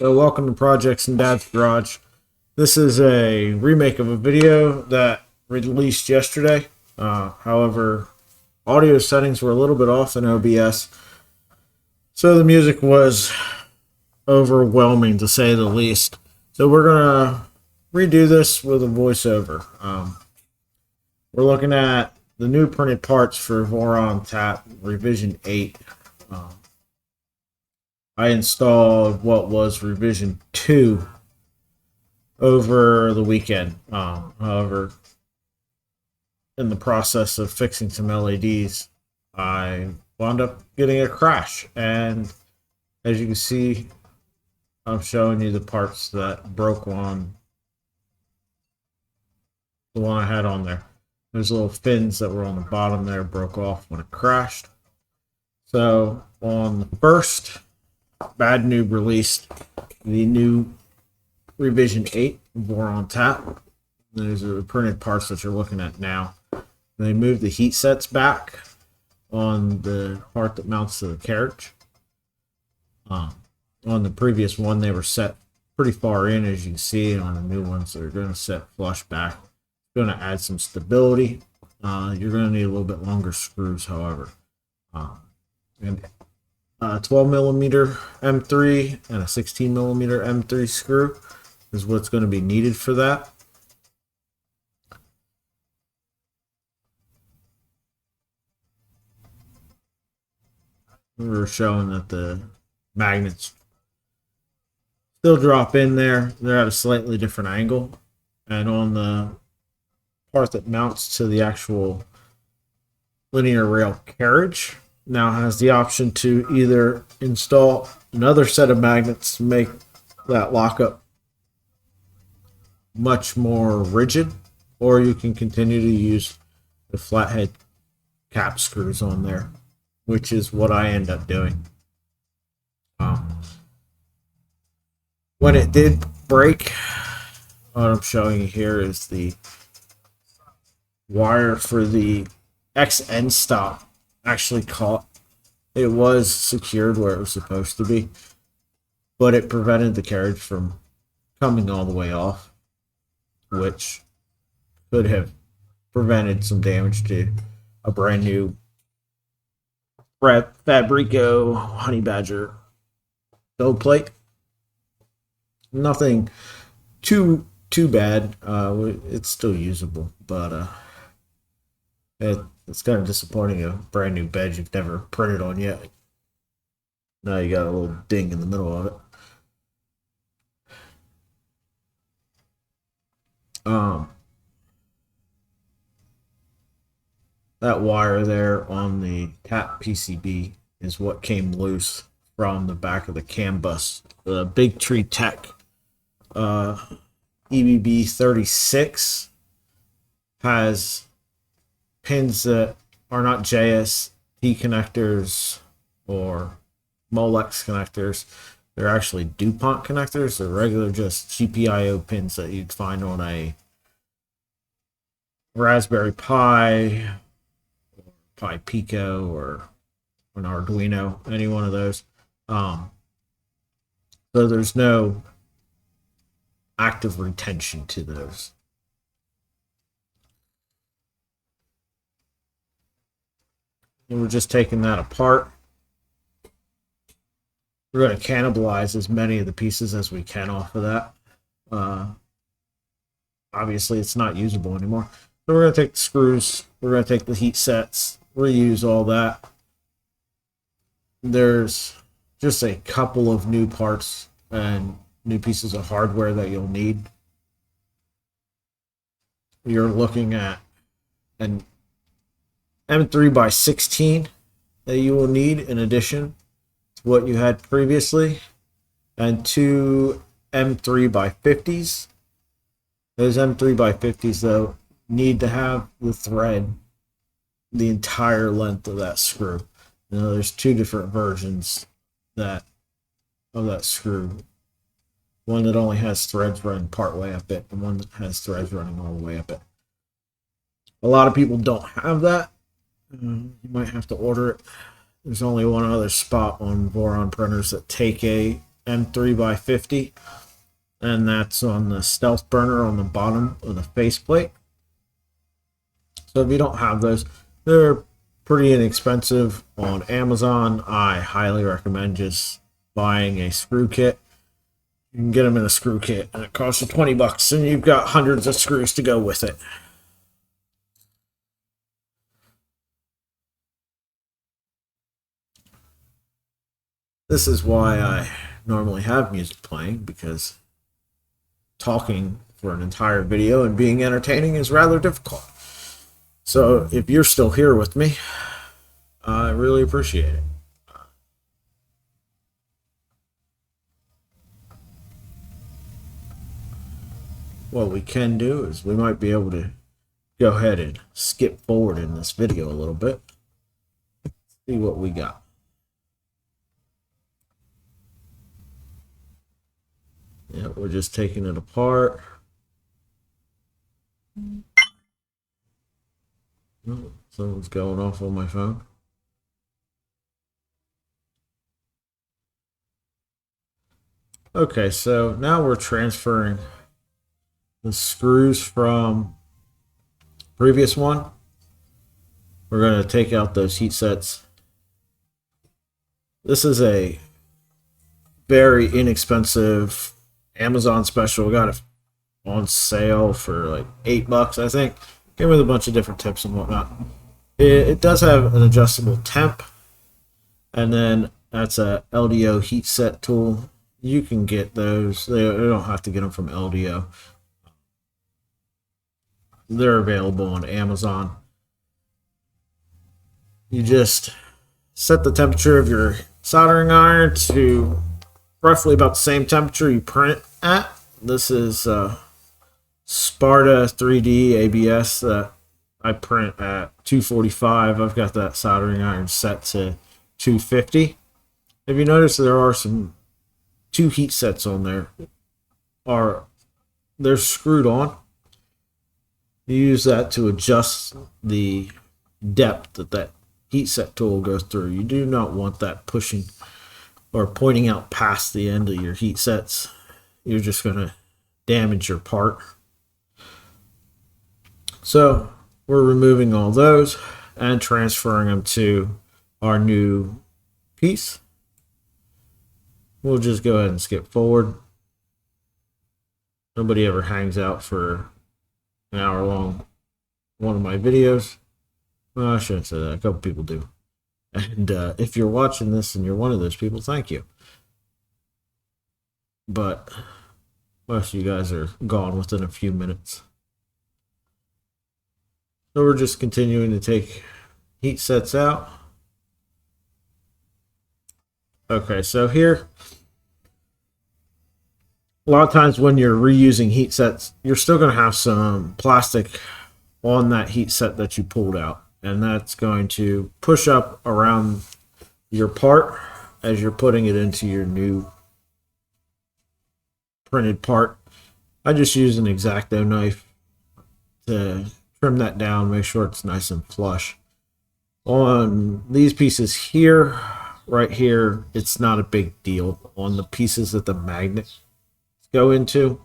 So welcome to Projects in Dad's Garage. This is a remake of a video that released yesterday. However, audio settings were a little bit off in OBS, so the music was overwhelming to say the least. So we're gonna redo this with a voiceover. We're looking at the new printed parts for Voron Tap revision 8. I installed what was revision 2 over the weekend. However, in the process of fixing some LEDs, I wound up getting a crash. And as you can see, I'm showing you the parts that broke on the one I had on there. There's little fins that were on the bottom there, broke off when it crashed. So on the first, Bad Noob released the new revision 8 Voron Tap. Those are the printed parts that you're looking at now. They moved the heat sets back on the part that mounts to the carriage. On the previous one, they were set pretty far in, as you can see. On the new ones, they're going to set flush back. It's going to add some stability. You're going to need a little bit longer screws, however. And 12 millimeter M3 and a 16 millimeter M3 screw is what's going to be needed for that. We're showing that the magnets still drop in there. They're at a slightly different angle. And on the part that mounts to the actual linear rail carriage, now has the option to either install another set of magnets to make that lockup much more rigid, or you can continue to use the flathead cap screws on there, which is what I end up doing. When it did break, what I'm showing you here is the wire for the X end stop actually caught. It was secured where it was supposed to be, but it prevented the carriage from coming all the way off, which could have prevented some damage to a brand new Fabrico Honey Badger build plate. Nothing too bad. It's still usable, but it's kind of disappointing, a brand new bed you've never printed on yet. Now you got a little ding in the middle of it. That wire there on the tap PCB is what came loose from the back of the CAN bus. The Big Tree Tech EBB 36 has pins that are not JST connectors or Molex connectors. They're actually DuPont connectors. They're regular just GPIO pins that you'd find on a Raspberry Pi, Pi Pico, or an Arduino, any one of those. So there's no active retention to those. And we're just taking that apart. We're going to cannibalize as many of the pieces as we can off of that. Obviously, it's not usable anymore. So we're going to take the screws. We're going to take the heat sets, reuse all that. There's just a couple of new parts and new pieces of hardware that you'll need. You're looking at an M3 by 16 that you will need in addition to what you had previously, and two M3 by 50s. Those M3 by 50s though need to have the thread the entire length of that screw. Now there's two different versions of that screw. One that only has threads running part way up it, and one that has threads running all the way up it. A lot of people don't have that. You might have to order it. There's only one other spot on Voron printers that take a M3x50, and that's on the stealth burner on the bottom of the faceplate. So if you don't have those, they're pretty inexpensive on Amazon. I highly recommend just buying a screw kit. You can get them in a screw kit, and it costs you $20, and you've got hundreds of screws to go with it. This is why I normally have music playing, because talking for an entire video and being entertaining is rather difficult. So if you're still here with me, I really appreciate it. What we can do is we might be able to go ahead and skip forward in this video a little bit. See what we got. Yeah, we're just taking it apart. Oh, something's going off on my phone. Okay, so now we're transferring the screws from previous one. We're going to take out those heat sets. This is a very inexpensive Amazon special. We got it on sale for like $8, I think. Came with a bunch of different tips and whatnot. It does have an adjustable temp, and then that's a LDO heat set tool. You can get those. They don't have to get them from LDO. They're available on Amazon. You just set the temperature of your soldering iron to roughly about the same temperature you print at. This is Sparta 3D ABS that I print at 245. I've got that soldering iron set to 250. If you notice, there are two heat sets on there. They're screwed on. You use that to adjust the depth that heat set tool goes through. You do not want that pushing or pointing out past the end of your heat sets. You're just going to damage your part. So we're removing all those and transferring them to our new piece. We'll just go ahead and skip forward. Nobody ever hangs out for an hour long one of my videos. Well, I shouldn't say that. A couple people do. And if you're watching this and you're one of those people, thank you. But most of you guys are gone within a few minutes. So we're just continuing to take heat sets out. Okay, so here, a lot of times when you're reusing heat sets, you're still going to have some plastic on that heat set that you pulled out. And that's going to push up around your part as you're putting it into your new printed part. I just use an X-Acto knife to trim that down, make sure it's nice and flush. On these pieces here, right here, it's not a big deal. On the pieces that the magnets go into,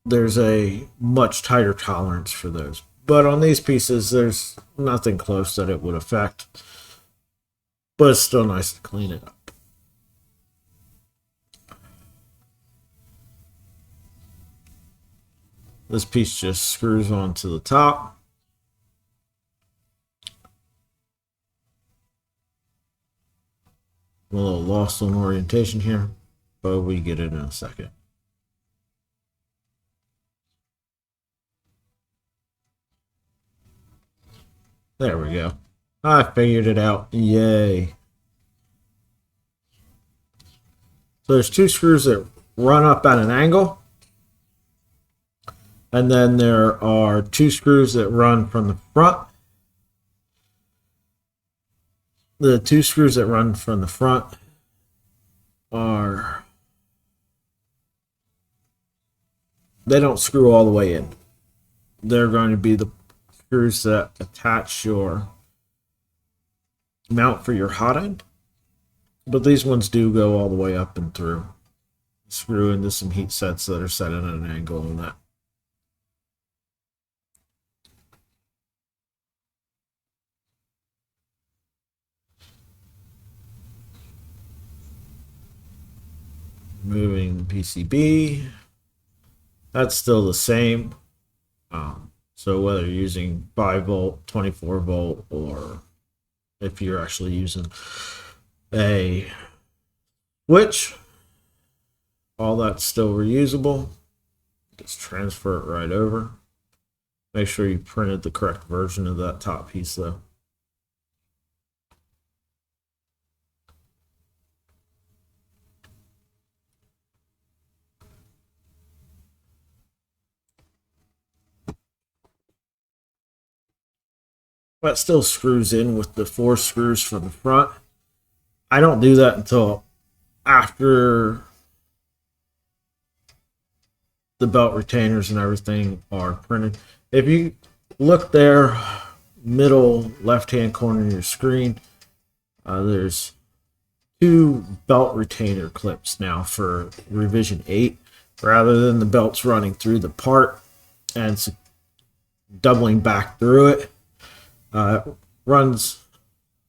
there's a much tighter tolerance for those. But on these pieces, there's nothing close that it would affect. But it's still nice to clean it up. This piece just screws onto the top. I'm a little lost on orientation here, but we get it in a second. There we go. I figured it out. Yay. So there's two screws that run up at an angle. And then there are two screws that run from the front. The two screws that run from the front they don't screw all the way in. They're going to be the screws that attach your mount for your hot end. but these ones do go all the way up and through. Screw into some heat sets that are set at an angle on that. Moving PCB, that's still the same. So whether you're using 5-volt, 24-volt, or if you're actually using a switch, all that's still reusable. Just transfer it right over. Make sure you printed the correct version of that top piece though. That still screws in with the 4 screws from the front. I don't do that until after the belt retainers and everything are printed. If you look there, middle left-hand corner of your screen, there's 2 belt retainer clips now for revision 8. Rather than the belts running through the part and doubling back through it, runs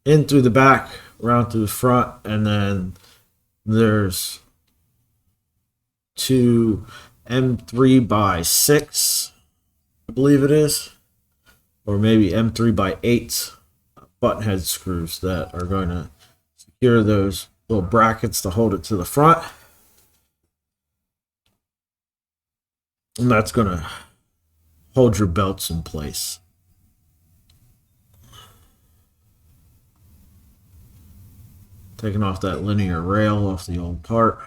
in through the back, around through the front, and then there's 2 M3 by 6, I believe it is, or maybe M3 by 8 button head screws that are going to secure those little brackets to hold it to the front. And that's going to hold your belts in place. Taking off that linear rail off the old part.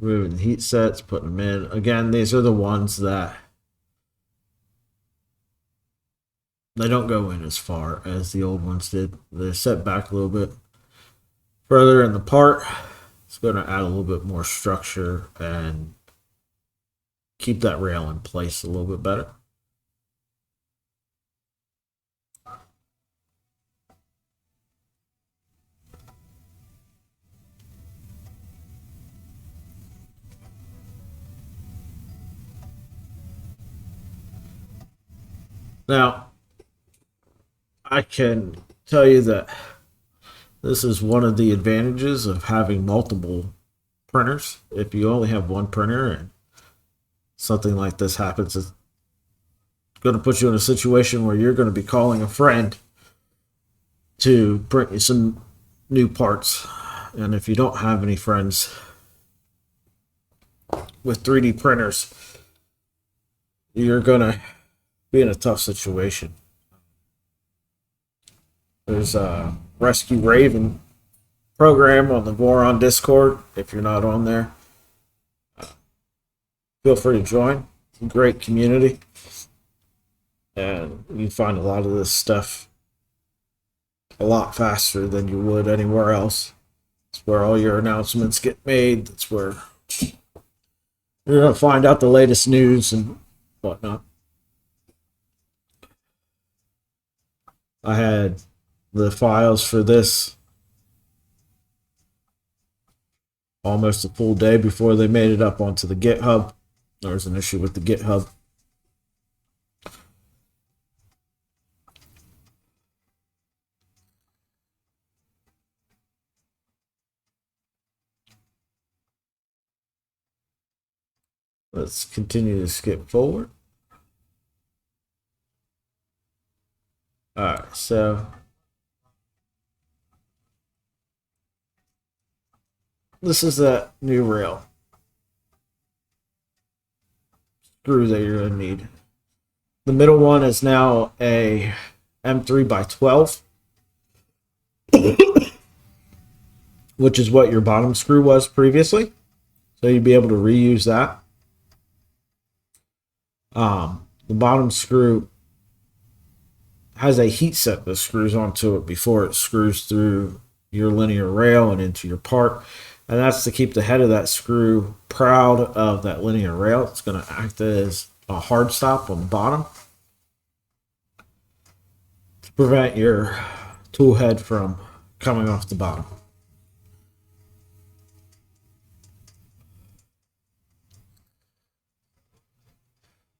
Removing the heat sets, putting them in. Again, these are the ones that they don't go in as far as the old ones did. They're set back a little bit further in the part. It's going to add a little bit more structure and keep that rail in place a little bit better. Now, I can tell you that this is one of the advantages of having multiple printers. If you only have one printer and something like this happens, it's going to put you in a situation where you're going to be calling a friend to print you some new parts. And if you don't have any friends with 3D printers, you're going to be in a tough situation. There's a Rescue Raven program on the Voron Discord. If you're not on there, feel free to join. It's a great community, and you find a lot of this stuff a lot faster than you would anywhere else. It's where all your announcements get made. That's where you're going to find out the latest news and whatnot. I had the files for this almost a full day before they made it up onto the GitHub. There was an issue with the GitHub. Let's continue to skip forward. All right, so this is that new rail screw that you're going to need. The middle one is now a M3 by 12, which is what your bottom screw was previously. So you'd be able to reuse that. The bottom screw has a heat set that screws onto it before it screws through your linear rail and into your part. And that's to keep the head of that screw proud of that linear rail. It's going to act as a hard stop on the bottom to prevent your tool head from coming off the bottom.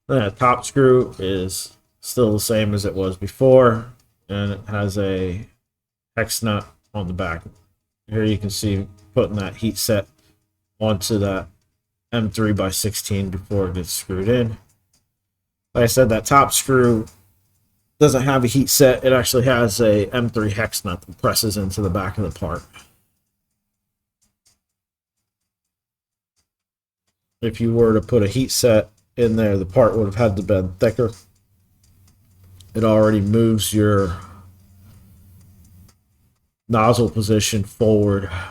The top screw is still the same as it was before, and it has a hex nut on the back. Here you can see putting that heat set onto that M3x16 before it gets screwed in. Like I said, that top screw doesn't have a heat set. It actually has a M3 hex nut that presses into the back of the part. If you were to put a heat set in there, the part would have had to be thicker. It already moves your nozzle position forward, I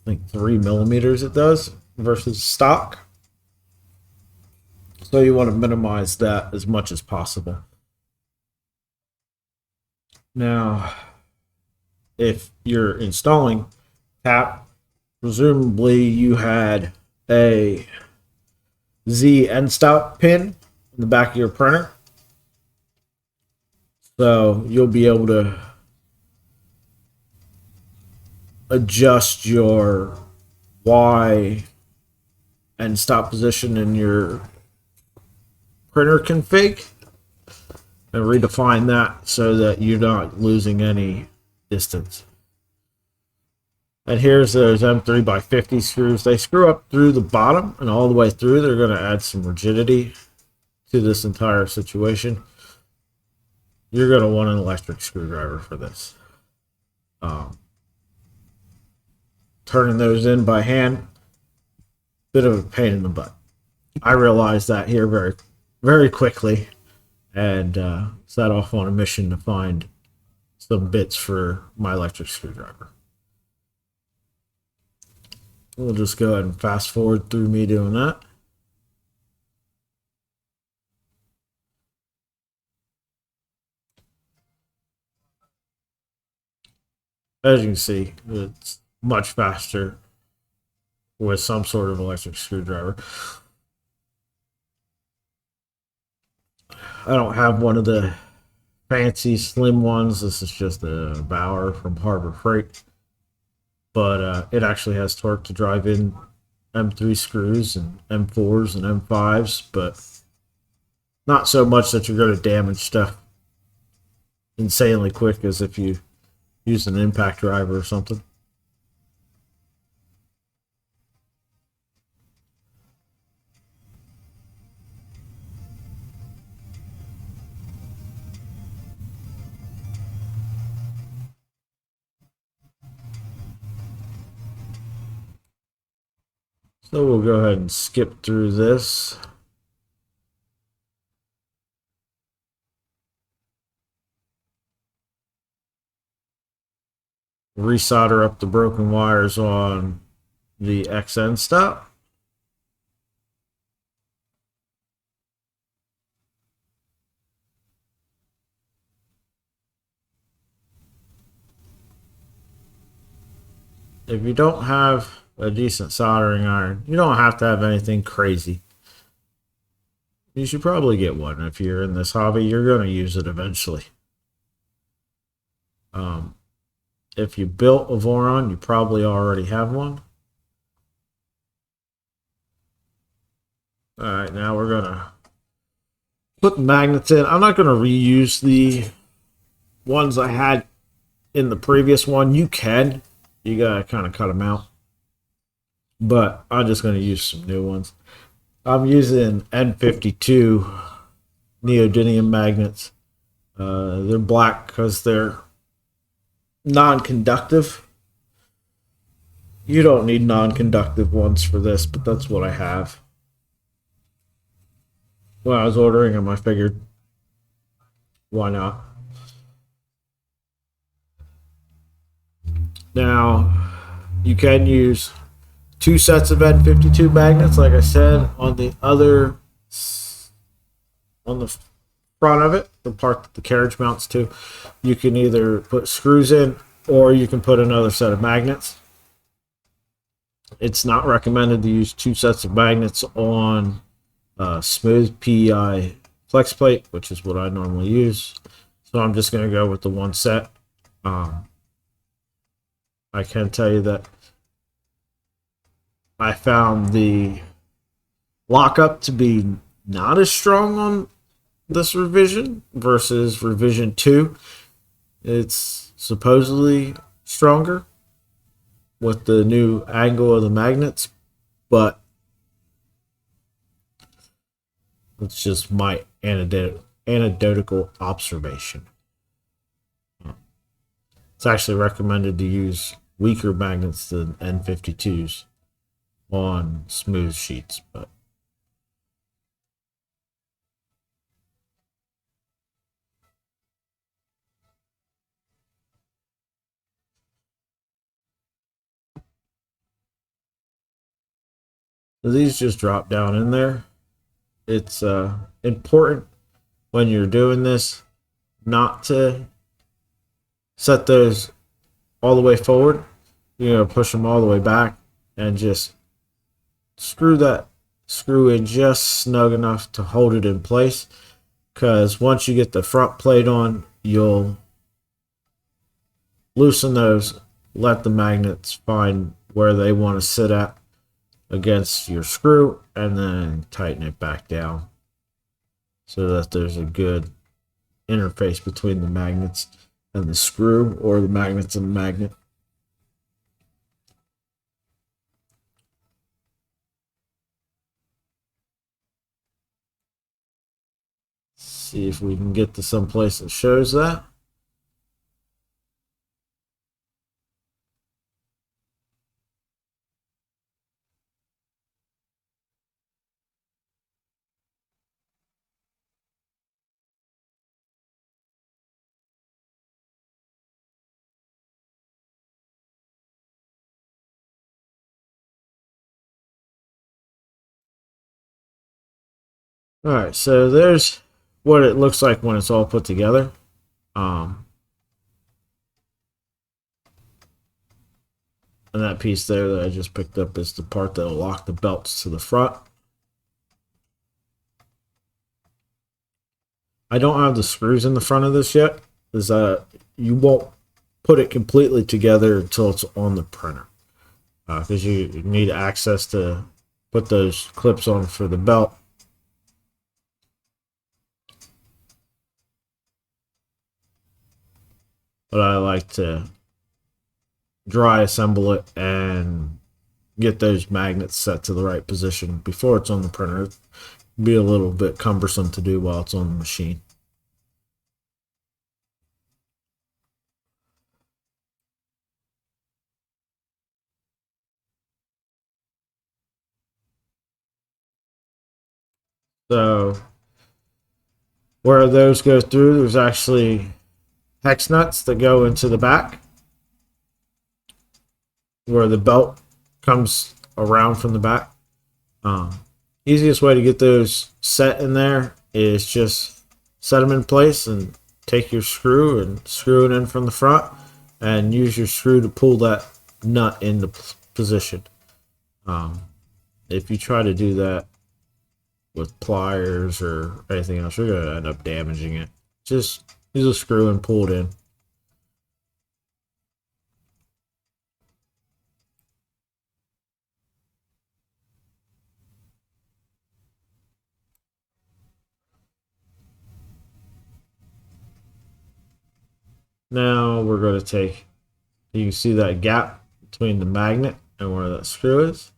think 3 millimeters it does versus stock. So you want to minimize that as much as possible. Now, if you're installing tap, presumably you had a Z end stop pin in the back of your printer. So you'll be able to adjust your Y end stop position in your printer config and redefine that so that you're not losing any distance. And here's those M3x50 screws. They screw up through the bottom and all the way through. They're going to add some rigidity to this entire situation. You're going to want an electric screwdriver for this. Turning those in by hand, bit of a pain in the butt. I realized that here very, very quickly and set off on a mission to find some bits for my electric screwdriver. We'll just go ahead and fast forward through me doing that. As you can see, it's much faster with some sort of electric screwdriver. I don't have one of the fancy slim ones. This is just a Bauer from Harbor Freight. But it actually has torque to drive in M3 screws and M4s and M5s, but not so much that you're going to damage stuff insanely quick as if you use an impact driver or something. So we'll go ahead and skip through this. Resolder up the broken wires on the XN stop. If you don't have a decent soldering iron, you don't have to have anything crazy. You should probably get one. If you're in this hobby, you're going to use it eventually. If you built a Voron, you probably already have one. Alright, now we're going to put the magnets in. I'm not going to reuse the ones I had in the previous one. You can. You got to kind of cut them out. But I'm just going to use some new ones. I'm using N52 neodymium magnets. They're black because they're non-conductive. You don't need non-conductive ones for this, but that's what I have. When I was ordering them, I figured, why not? Now, you can use 2 sets of N52 magnets, like I said, on the front of it, the part that the carriage mounts to. You can either put screws in or you can put another set of magnets. It's not recommended to use 2 sets of magnets on smooth PEI flex plate, which is what I normally use. So I'm just going to go with the 1 set. I can tell you that I found the lockup to be not as strong on this revision versus revision 2. It's supposedly stronger with the new angle of the magnets, but it's just my anecdotal observation. It's actually recommended to use weaker magnets than N52s on smooth sheets, but so these just drop down in there. It's important when you're doing this not to set those all the way forward. Push them all the way back and just screw in just snug enough to hold it in place, because once you get the front plate on, you'll loosen those, let the magnets find where they want to sit at against your screw, and then tighten it back down so that there's a good interface between the magnets and the screw, or the magnets and the magnet. See if we can get to some place that shows that. All right, so there's what it looks like when it's all put together. And that piece there that I just picked up is the part that will lock the belts to the front. I don't have the screws in the front of this yet, because you won't put it completely together until it's on the printer, because you need access to put those clips on for the belt. But I like to dry assemble it and get those magnets set to the right position before it's on the printer. It'd be a little bit cumbersome to do while it's on the machine. So where those go through, there's actually hex nuts that go into the back where the belt comes around from the back. Easiest way to get those set in there is just set them in place and take your screw and screw it in from the front, and use your screw to pull that nut into position. If you try to do that with pliers or anything else, you're going to end up damaging it. Just use a screw and pull it in. Now we're going to take, you can see that gap between the magnet and where that screw is.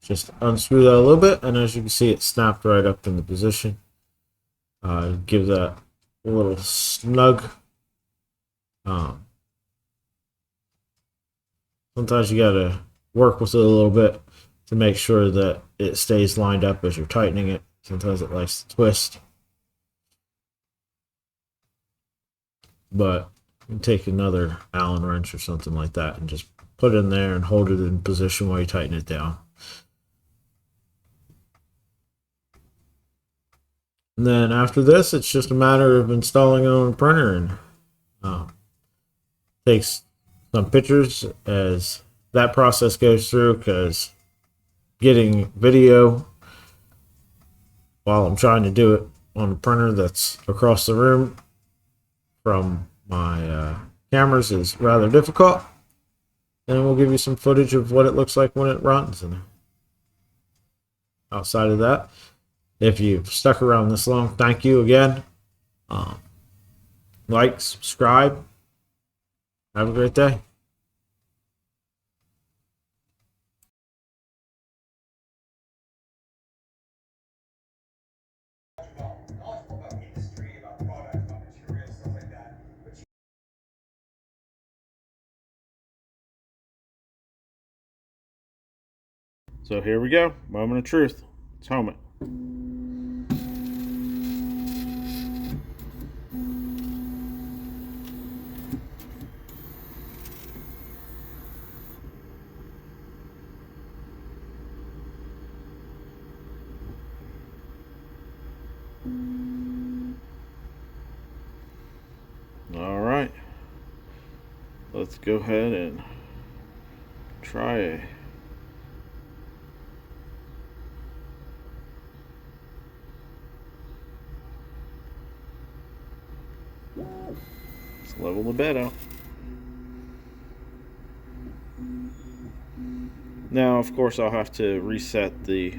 Just unscrew that a little bit, and as you can see, it snapped right up into position. Give that a little snug. Sometimes you gotta work with it a little bit to make sure that it stays lined up as you're tightening it. Sometimes it likes to twist. But you can take another Allen wrench or something like that and just put it in there and hold it in position while you tighten it down. And then after this, it's just a matter of installing it on the printer, and takes some pictures as that process goes through, because getting video while I'm trying to do it on the printer that's across the room from my cameras is rather difficult. And we'll give you some footage of what it looks like when it runs. And outside of that, if you've stuck around this long, thank you again. Like, subscribe. Have a great day. So here we go. Moment of truth. It's helmet. All right. Let's go ahead and try a let's level the bed out. Now, of course, I'll have to reset the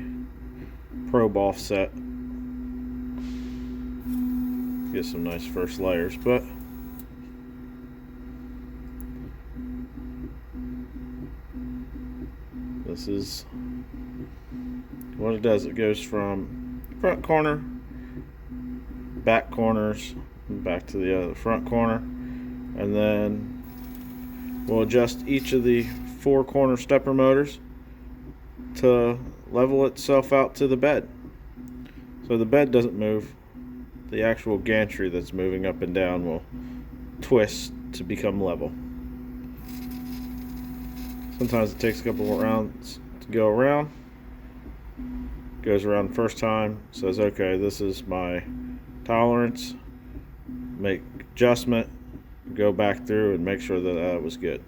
probe offset. Get some nice first layers, but this is what it does. It goes from front corner, back corners, back to the other front corner, and then we'll adjust each of the 4 corner stepper motors to level itself out to the bed. So the bed doesn't move. The actual gantry that's moving up and down will twist to become level. Sometimes it takes a couple of rounds to go around. Goes around the first time, says, okay, this is my tolerance. Make adjustment, go back through and make sure that that was good.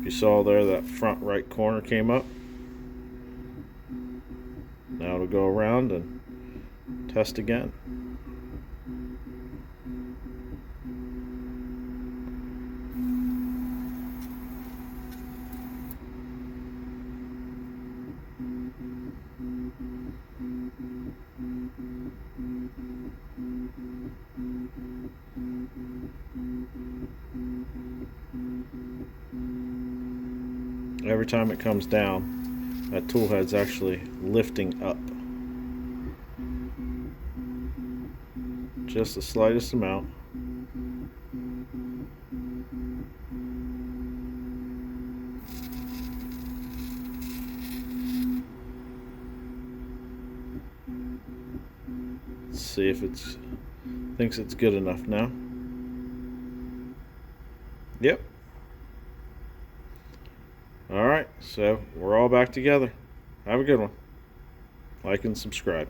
You saw there that front right corner came up. Now it'll go around and test again. Every time it comes down, that tool head's actually lifting up. Just the slightest amount. Let's see if it's thinks it's good enough now. Yep. Alright, so we're all back together. Have a good one. Like and subscribe.